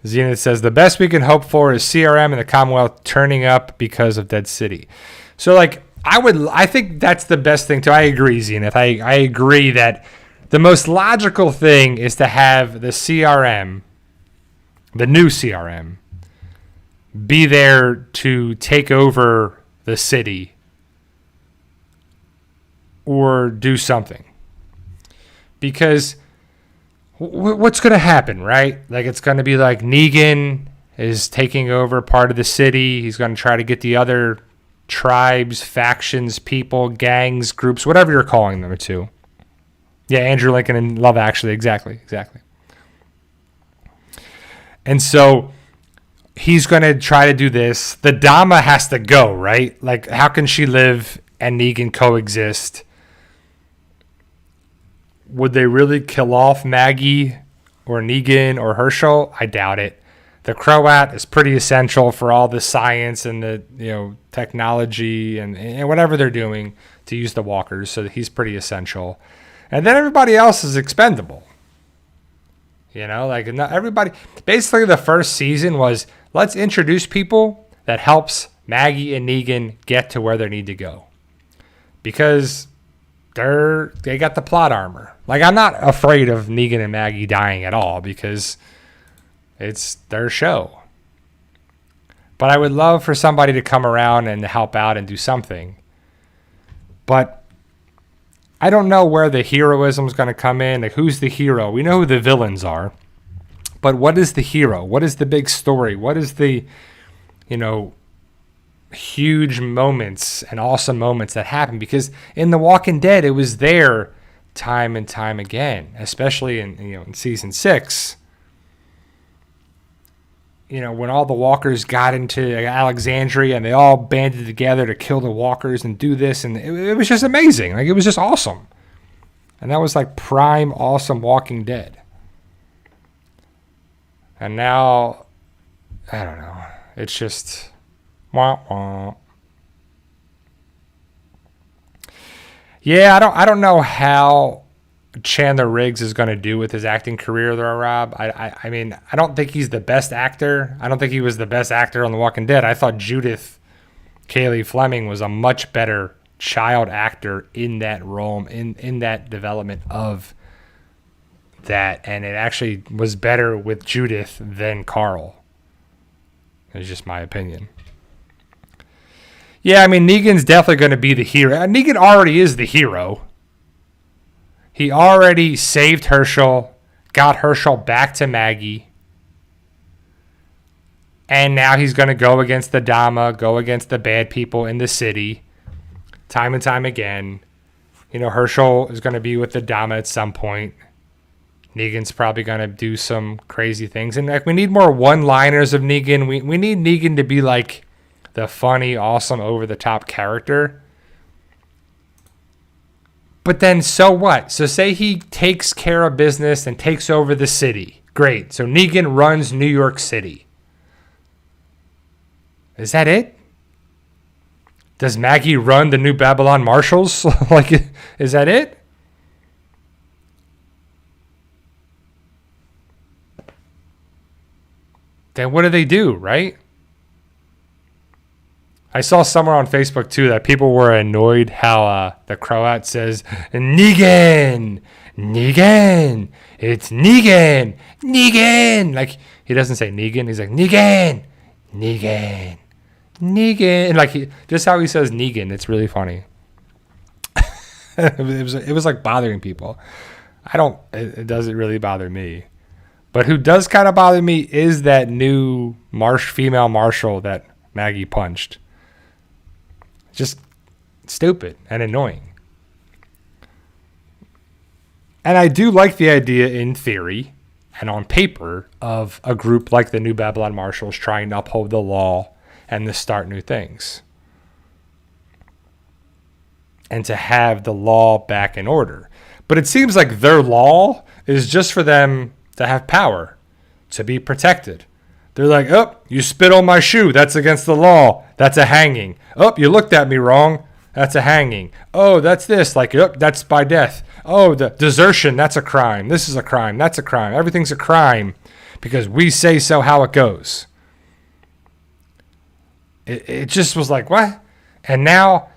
Zenith says, the best we can hope for is CRM and the Commonwealth turning up because of Dead City. So, like, I think that's the best thing too. I agree, Zenith. I agree that the most logical thing is to have the CRM, the new CRM, be there to take over the city or do something. Because what's going to happen, right? Like, it's going to be like Negan is taking over part of the city. He's going to try to get the other tribes, factions, people, gangs, groups, whatever you're calling them to. Yeah, Andrew Lincoln and Love Actually. Exactly. And so he's going to try to do this. The Dama has to go, right? Like, how can she live and Negan coexist? Would they really kill off Maggie or Negan or Herschel? I doubt it. The Croat is pretty essential for all the science and the technology and whatever they're doing to use the walkers. So he's pretty essential. And then everybody else is expendable. Like, not everybody. Basically, the first season was, let's introduce people that helps Maggie and Negan get to where they need to go. Because they got the plot armor. Like, I'm not afraid of Negan and Maggie dying at all, because it's their show. But I would love for somebody to come around and help out and do something. But I don't know where the heroism is going to come in. Like, who's the hero? We know who the villains are. But what is the hero? What is the big story? What is the, huge moments and awesome moments that happen? Because in The Walking Dead, it was there time and time again, especially in season 6. When all the walkers got into Alexandria and they all banded together to kill the walkers and do this, and it was just amazing. Like, it was just awesome. And that was like prime awesome Walking Dead. And now, I don't know. It's just wah wah. Yeah, I don't know how Chandler Riggs is going to do with his acting career there, Rob. I mean, I don't think he's the best actor. I don't think he was the best actor on The Walking Dead. I thought Judith Kaylee Fleming was a much better child actor in that role, in that development of that. And it actually was better with Judith than Carl. It's just my opinion. Yeah, I mean, Negan's definitely going to be the hero. Negan already is the hero. He already saved Herschel, got Herschel back to Maggie. And now he's going to go against the Dama, go against the bad people in the city, time and time again. You know, Herschel is going to be with the Dama at some point. Negan's probably going to do some crazy things. And like, we need more one-liners of Negan. We need Negan to be like the funny, awesome, over-the-top character. But then, so what? So say he takes care of business and takes over the city. Great. So Negan runs New York City. Is that it? Does Maggie run the New Babylon Marshals? Like, is that it? Then what do they do, right? I saw somewhere on Facebook, too, that people were annoyed how the Croat says, Negan! Negan! It's Negan! Negan! Like, he doesn't say Negan. He's like, Negan! Negan! Negan! Like, just how he says Negan. It's really funny. It was like bothering people. It doesn't really bother me. But who does kind of bother me is that new female marshal that Maggie punched. Just stupid and annoying. And I do like the idea in theory and on paper of a group like the New Babylon Marshals trying to uphold the law and to start new things. And to have the law back in order. But it seems like their law is just for them to have power, to be protected. They're like, oh, you spit on my shoe. That's against the law. That's a hanging. Oh, you looked at me wrong. That's a hanging. Oh, that's this. Like, oh, that's by death. Oh, the desertion. That's a crime. This is a crime. That's a crime. Everything's a crime because we say so how it goes. It just was like, what? And now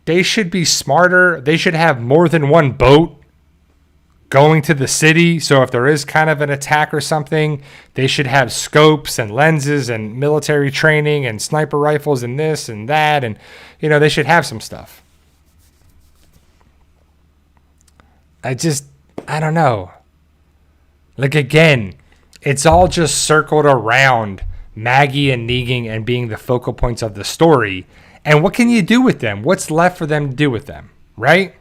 they should be smarter. They should have more than one boat going to the city. So if there is kind of an attack or something, they should have scopes and lenses and military training and sniper rifles and this and that. And, you know, they should have some stuff. I don't know. Like, again, it's all just circled around Maggie and Negan and being the focal points of the story. And what can you do with them? What's left for them to do with them, right?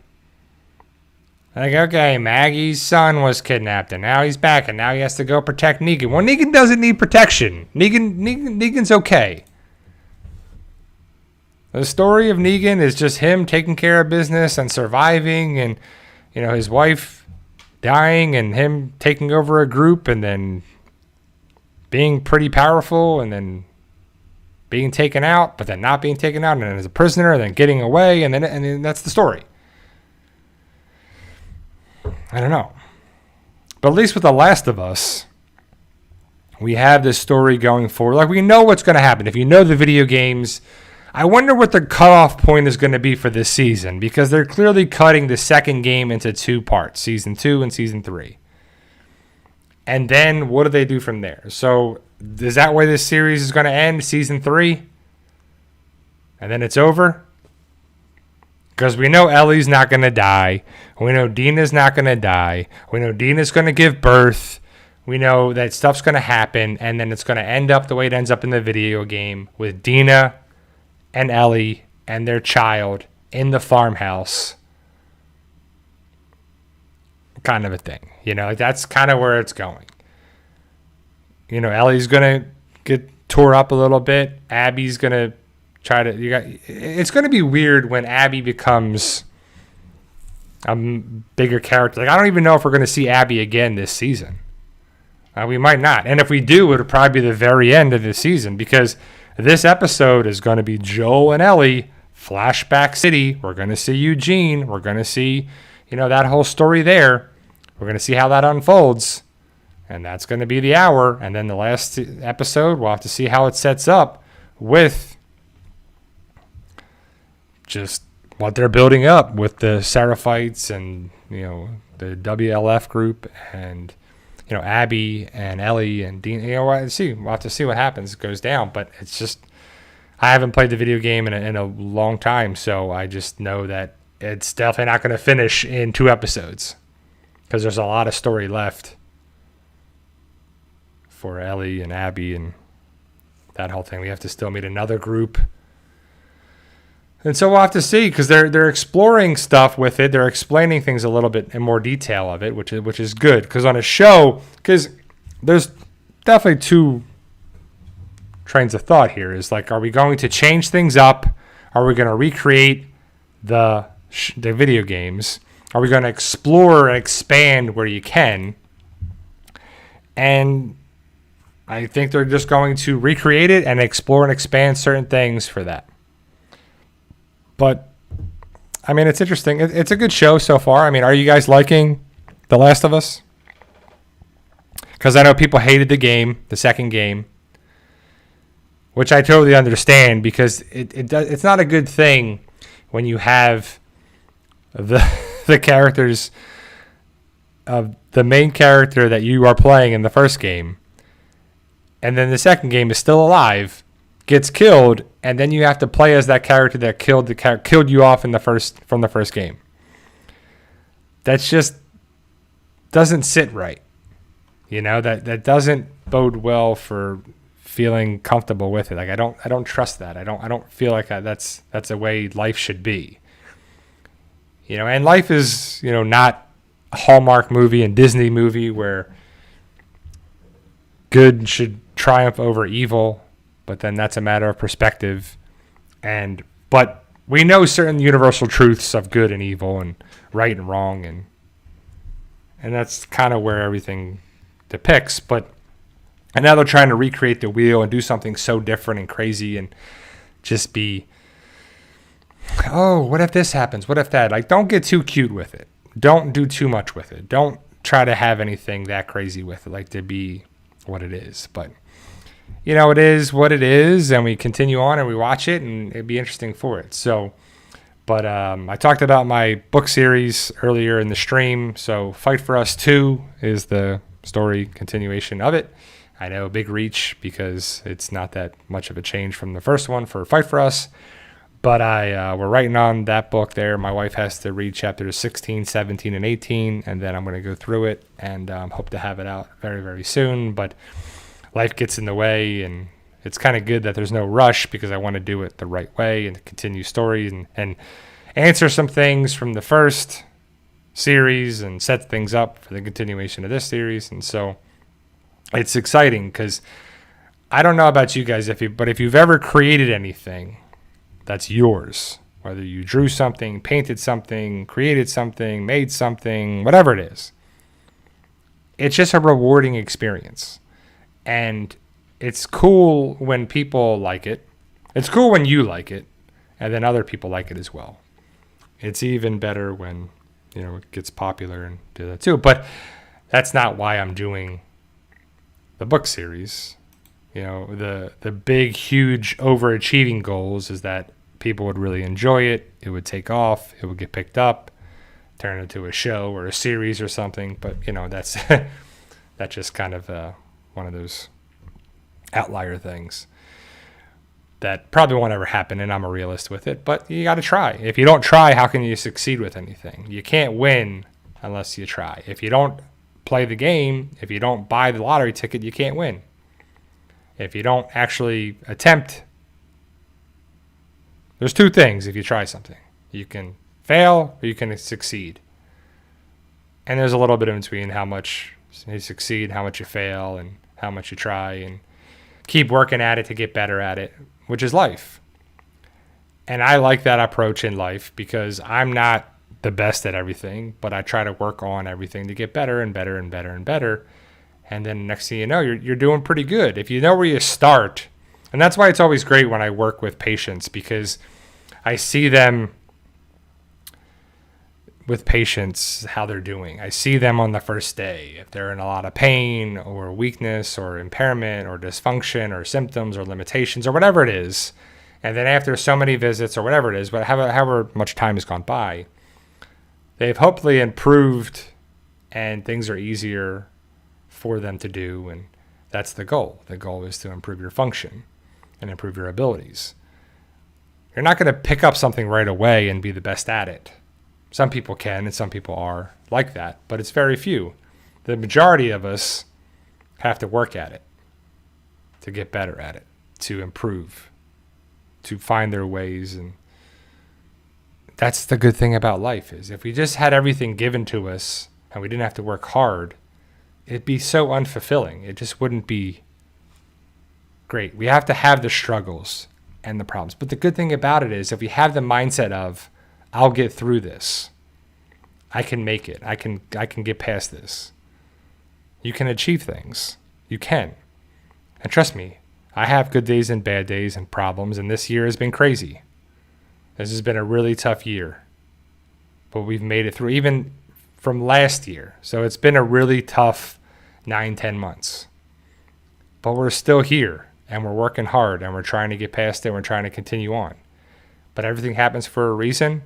Like, okay, Maggie's son was kidnapped, and now he's back, and now he has to go protect Negan. Well, Negan doesn't need protection. Negan's okay. The story of Negan is just him taking care of business and surviving, and, you know, his wife dying, and him taking over a group, and then being pretty powerful, and then being taken out, but then not being taken out, and then as a prisoner, and then getting away, and then that's the story. I don't know. But at least with The Last of Us, we have this story going forward. Like, we know what's going to happen. If you know the video games, I wonder what the cutoff point is going to be for this season, because they're clearly cutting the second game into two parts, Season 2 and Season 3. And then what do they do from there? So is that where this series is going to end, Season 3? And then it's over? Because we know Ellie's not going to die. We know Dina's not going to die. We know Dina's going to give birth. We know that stuff's going to happen. And then it's going to end up the way it ends up in the video game with Dina and Ellie and their child in the farmhouse. Kind of a thing. You know, like, that's kind of where it's going. You know, Ellie's going to get tore up a little bit. Abby's going to it's going to be weird when Abby becomes a bigger character. Like, I don't even know if we're going to see Abby again this season. We might not. And if we do, it'll probably be the very end of the season, because this episode is going to be Joel and Ellie, Flashback City. We're going to see Eugene. We're going to see, you know, that whole story there. We're going to see how that unfolds. And that's going to be the hour. And then the last episode, we'll have to see how it sets up with just what they're building up with the Seraphites and, you know, the WLF group and, you know, Abby and Ellie and Dean. You know, we'll have to see what happens, goes down. But it's just, I haven't played the video game in a long time, so I just know that it's definitely not going to finish in 2 episodes because there's a lot of story left for Ellie and Abby and that whole thing. We have to still meet another group. And so we'll have to see, because they're exploring stuff with it. They're explaining things a little bit in more detail of it, which is good. Because on a show, because there's definitely 2 trains of thought here. Is like, are we going to change things up? Are we going to recreate the video games? Are we going to explore and expand where you can? And I think they're just going to recreate it and explore and expand certain things for that. But, I mean, it's interesting. It's a good show so far. I mean, are you guys liking The Last of Us? Because I know people hated the game, the second game, which I totally understand, because it's not a good thing when you have the characters of the main character that you are playing in the first game, and then the second game is still alive, gets killed, and then you have to play as that character that killed you off from the first game. That's just doesn't sit right. You know, that doesn't bode well for feeling comfortable with it. Like I don't trust that. I don't feel like that's a way life should be. You know, and life is, you know, not a Hallmark movie and Disney movie where good should triumph over evil. But then that's a matter of perspective. But we know certain universal truths of good and evil and right and wrong. And that's kind of where everything depicts. And now they're trying to recreate the wheel and do something so different and crazy and just be, oh, what if this happens? What if that? Like, don't get too cute with it. Don't do too much with it. Don't try to have anything that crazy with it, like to be what it is. But you know, it is what it is, and we continue on and we watch it, and it'd be interesting for it. So, but I talked about my book series earlier in the stream. So, Fight for Us 2 is the story continuation of it. I know, big reach because it's not that much of a change from the first one for Fight for Us. But we're writing on that book there. My wife has to read chapters 16, 17, and 18, and then I'm going to go through it and hope to have it out very, very soon. But life gets in the way, and it's kind of good that there's no rush because I want to do it the right way and continue stories and answer some things from the first series and set things up for the continuation of this series. And so it's exciting because I don't know about you guys, but if you've ever created anything that's yours, whether you drew something, painted something, created something, made something, whatever it is, it's just a rewarding experience. And it's cool when people like it. It's cool when you like it, and then other people like it as well. It's even better when, you know, it gets popular and do that too. But that's not why I'm doing the book series. You know, the big, huge, overachieving goals is that people would really enjoy it. It would take off. It would get picked up, turn into a show or a series or something. But, you know, that's just kind of one of those outlier things that probably won't ever happen, and I'm a realist with it. But you got to try. If you don't try, how can you succeed with anything? You can't win unless you try. If you don't play the game, if you don't buy the lottery ticket, you can't win. If you don't actually attempt, there's 2 things if you try something. You can fail or you can succeed. And there's a little bit in between how much you succeed, how much you fail, and how much you try and keep working at it to get better at it, which is life. And I like that approach in life because I'm not the best at everything, but I try to work on everything to get better and better and better and better. And then next thing you know, you're doing pretty good. If you know where you start, and that's why it's always great when I work with patients, because I see them with patients, how they're doing. I see them on the first day, if they're in a lot of pain or weakness or impairment or dysfunction or symptoms or limitations or whatever it is. And then after so many visits or whatever it is, but however much time has gone by, they've hopefully improved and things are easier for them to do. And that's the goal. The goal is to improve your function and improve your abilities. You're not going to pick up something right away and be the best at it. Some people can, and some people are like that, but it's very few. The majority of us have to work at it, to get better at it, to improve, to find their ways. And that's the good thing about life, is if we just had everything given to us and we didn't have to work hard, it'd be so unfulfilling. It just wouldn't be great. We have to have the struggles and the problems. But the good thing about it is if we have the mindset of, I'll get through this, I can make it, I can get past this, you can achieve things. You can. And trust me, I have good days and bad days and problems, and this year has been crazy. This has been a really tough year. But we've made it through, even from last year. So it's been a really tough 9-10 months. But we're still here, and we're working hard, and we're trying to get past it, and we're trying to continue on. But everything happens for a reason,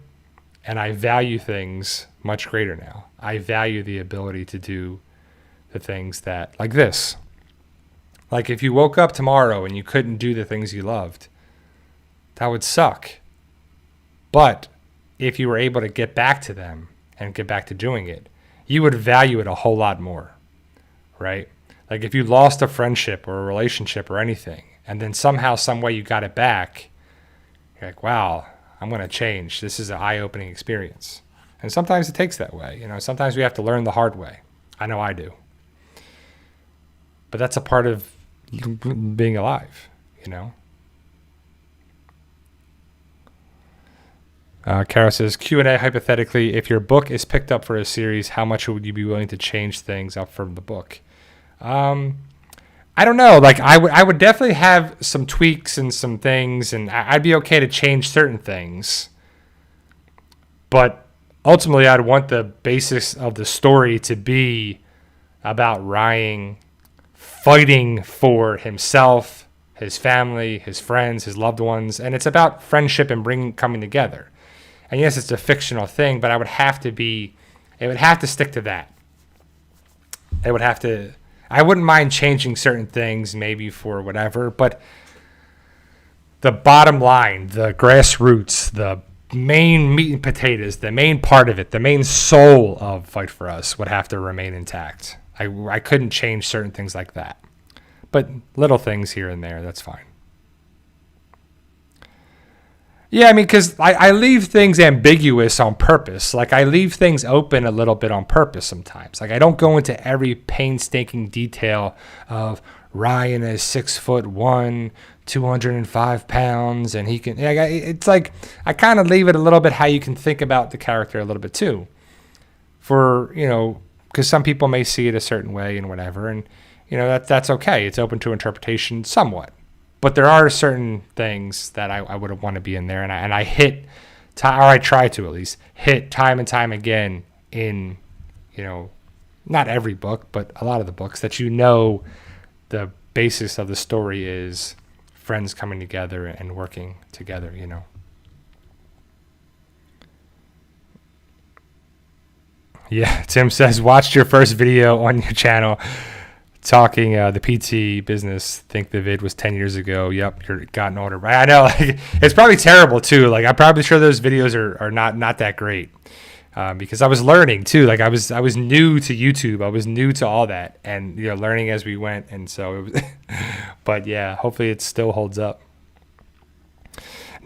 and I value things much greater now. I value the ability to do the things that, like this. Like if you woke up tomorrow and you couldn't do the things you loved, that would suck. But if you were able to get back to them and get back to doing it, you would value it a whole lot more, right? Like if you lost a friendship or a relationship or anything, and then somehow, some way you got it back, you're like, wow, I'm going to change. This is an eye-opening experience. And sometimes it takes that way. Sometimes we have to learn the hard way. I know I do. But that's a part of being alive, Kara says, Q&A, hypothetically, if your book is picked up for a series, how much would you be willing to change things up from the book? I don't know. Like I would definitely have some tweaks and some things, and I'd be okay to change certain things. But ultimately, I'd want the basis of the story to be about Ryan fighting for himself, his family, his friends, his loved ones, and it's about friendship and coming together. And yes, it's a fictional thing, but it would have to stick to that. I wouldn't mind changing certain things maybe for whatever, but the bottom line, the grassroots, the main meat and potatoes, the main part of it, the main soul of Fight For Us would have to remain intact. I couldn't change certain things like that. But little things here and there, that's fine. Yeah, because I leave things ambiguous on purpose. Like, I leave things open a little bit on purpose sometimes. Like, I don't go into every painstaking detail of Ryan is 6'1", 205 pounds, and he can... It's like, I kind of leave it a little bit how you can think about the character a little bit too. For, because some people may see it a certain way and whatever, and that's okay. It's open to interpretation somewhat, but there are certain things that I would want to be in there, and I hit, or I try to at least hit time and time again in, not every book, but a lot of the books that the basis of the story is friends coming together and working together. Yeah, Tim says, watched your first video on your channel talking the PT business. Think the vid was 10 years ago. Yep, you're gotten older. I know, like, it's probably terrible too. Like, I'm probably sure those videos are not that great because I was learning too. Like, I was new to YouTube. I was new to all that, and learning as we went. And so it was, but yeah, hopefully it still holds up.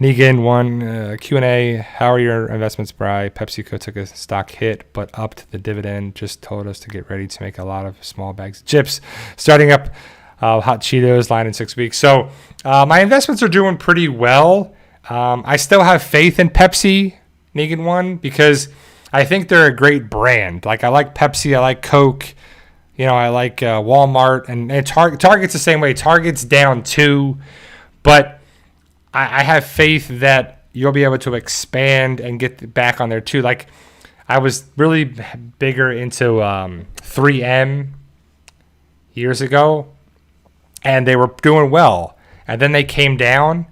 Negan, one Q&A. How are your investments, Bri? PepsiCo took a stock hit, but upped the dividend. Just told us to get ready to make a lot of small bags of chips. Starting up Hot Cheetos line in 6 weeks. So my investments are doing pretty well. I still have faith in Pepsi, Negan one, because I think they're a great brand. Like, I like Pepsi. I like Coke. I like Walmart. And Target's the same way. Target's down too. But I have faith that you'll be able to expand and get back on there too. Like, I was really bigger into 3M years ago, and they were doing well. And then they came down,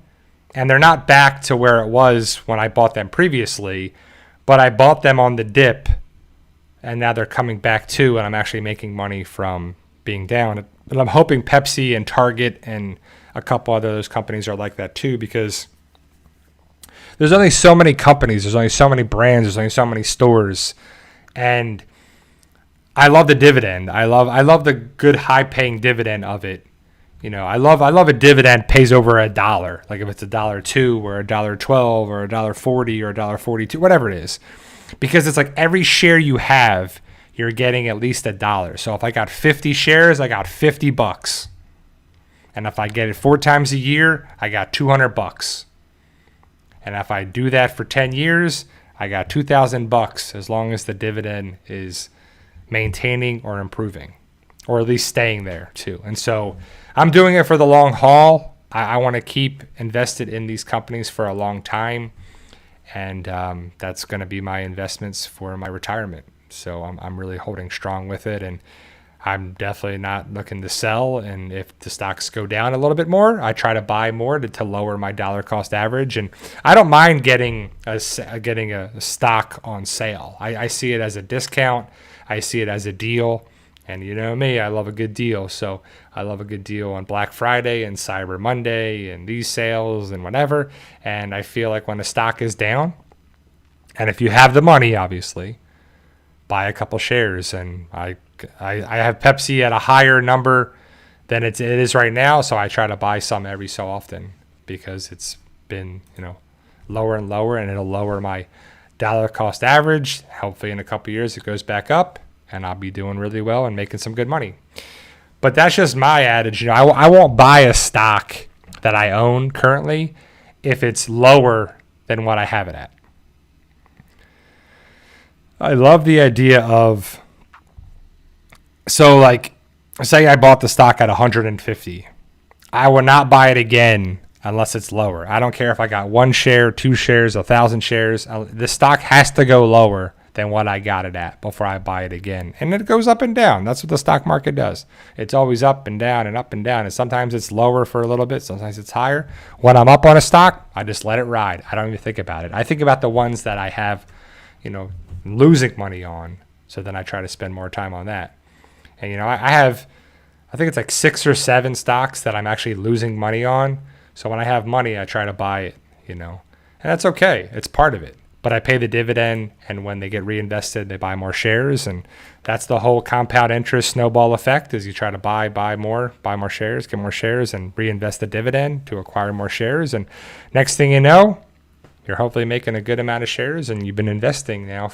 and they're not back to where it was when I bought them previously, but I bought them on the dip, and now they're coming back too, and I'm actually making money from being down. And I'm hoping Pepsi and Target and a couple other those companies are like that too, because there's only so many companies, there's only so many brands, there's only so many stores, and I love the dividend. I love the good high paying dividend of it. I love a dividend pays over $1. Like if it's $1.02 or $1.12 or $1.40 or $1.42, whatever it is, because it's like every share you have, you're getting at least $1. So if I got 50 shares, I got $50. And if I get it 4 times a year, I got $200. And if I do that for 10 years, I got $2,000 as long as the dividend is maintaining or improving, or at least staying there too. And so I'm doing it for the long haul. I want to keep invested in these companies for a long time. And that's going to be my investments for my retirement. So I'm really holding strong with it. And I'm definitely not looking to sell. And if the stocks go down a little bit more, I try to buy more to lower my dollar cost average. And I don't mind getting a stock on sale. I see it as a discount. I see it as a deal. And you know me, I love a good deal. So I love a good deal on Black Friday and Cyber Monday and these sales and whatever. And I feel like when the stock is down, and if you have the money, obviously, buy a couple shares. And I have Pepsi at a higher number than it is right now. So I try to buy some every so often because it's been, lower and lower, and it'll lower my dollar cost average. Hopefully in a couple years it goes back up, and I'll be doing really well and making some good money. But that's just my adage. I won't buy a stock that I own currently if it's lower than what I have it at. I love the idea of, so like, say I bought the stock at 150. I will not buy it again unless it's lower. I don't care if I got 1 share, 2 shares, 1,000 shares. The stock has to go lower than what I got it at before I buy it again. And it goes up and down. That's what the stock market does. It's always up and down and up and down. And sometimes it's lower for a little bit. Sometimes it's higher. When I'm up on a stock, I just let it ride. I don't even think about it. I think about the ones that I have, losing money on. So then I try to spend more time on that. And, I think it's like 6 or 7 stocks that I'm actually losing money on. So when I have money, I try to buy it, and that's okay. It's part of it. But I pay the dividend, and when they get reinvested, they buy more shares. And that's the whole compound interest snowball effect, is you try to buy more shares, get more shares, and reinvest the dividend to acquire more shares. And next thing you know, you're hopefully making a good amount of shares, and you've been investing now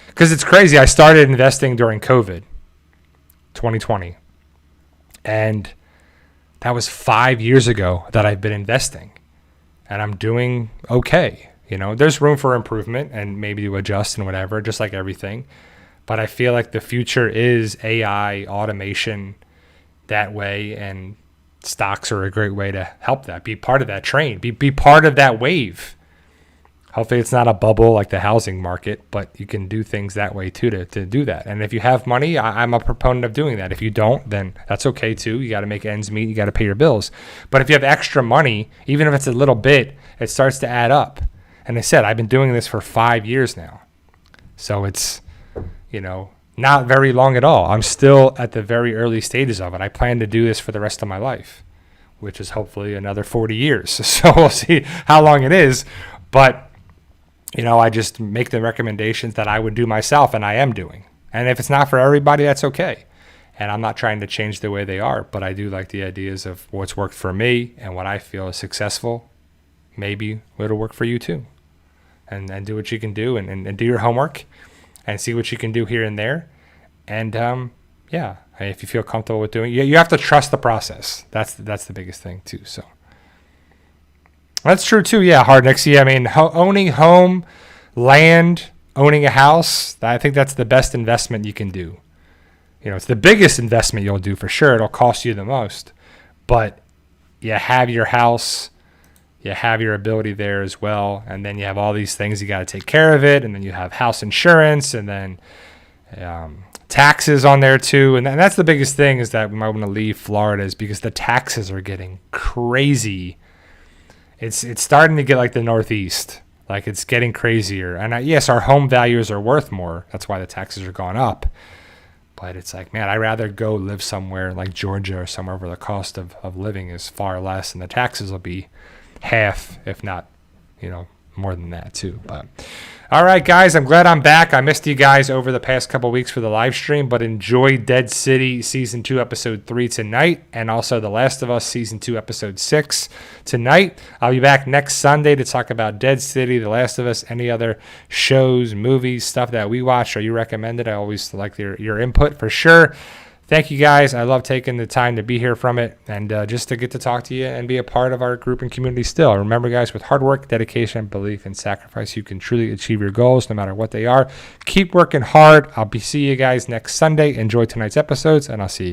because it's crazy. I started investing during COVID, 2020. And that was 5 years ago that I've been investing, and I'm doing okay. There's room for improvement and maybe to adjust and whatever, just like everything. But I feel like the future is AI, automation, that way. And stocks are a great way to help that. Be part of that train. Be part of that wave. Hopefully it's not a bubble like the housing market, but you can do things that way too to do that. And if you have money, I'm a proponent of doing that. If you don't, then that's okay too. You got to make ends meet. You got to pay your bills. But if you have extra money, even if it's a little bit, it starts to add up. And I said, I've been doing this for 5 years now. So it's, not very long at all. I'm still at the very early stages of it. I plan to do this for the rest of my life, which is hopefully another 40 years. So we'll see how long it is. But, I just make the recommendations that I would do myself, and I am doing. And if it's not for everybody, that's okay. And I'm not trying to change the way they are, but I do like the ideas of what's worked for me and what I feel is successful. Maybe it'll work for you too. And do what you can do, and do your homework and see what you can do here and there. And if you feel comfortable with doing it, you have to trust the process. That's the biggest thing too. So that's true too. Yeah, hard next year. I mean, owning home, land, owning a house, I think that's the best investment you can do. It's the biggest investment you'll do for sure. It'll cost you the most, but you have your house. You have your ability there as well. And then you have all these things. You got to take care of it. And then you have house insurance, and then taxes on there too. And that's the biggest thing, is that we might want to leave Florida, is because the taxes are getting crazy. It's starting to get like the Northeast. Like, it's getting crazier. And yes, our home values are worth more. That's why the taxes are going up. But it's like, man, I'd rather go live somewhere like Georgia or somewhere where the cost of living is far less, and the taxes will be half, if not, more than that too. But all right, guys, I'm glad I'm back. I missed you guys over the past couple weeks for the live stream, but enjoy Dead City Season 2, Episode 3 tonight, and also The Last of Us Season 2, Episode 6 tonight. I'll be back next Sunday to talk about Dead City, The Last of Us, any other shows, movies, stuff that we watch or you recommended. I always like your input for sure. Thank you, guys. I love taking the time to be here from it and just to get to talk to you and be a part of our group and community still. Remember, guys, with hard work, dedication, belief, and sacrifice, you can truly achieve your goals no matter what they are. Keep working hard. I'll see you guys next Sunday. Enjoy tonight's episodes, and I'll see you.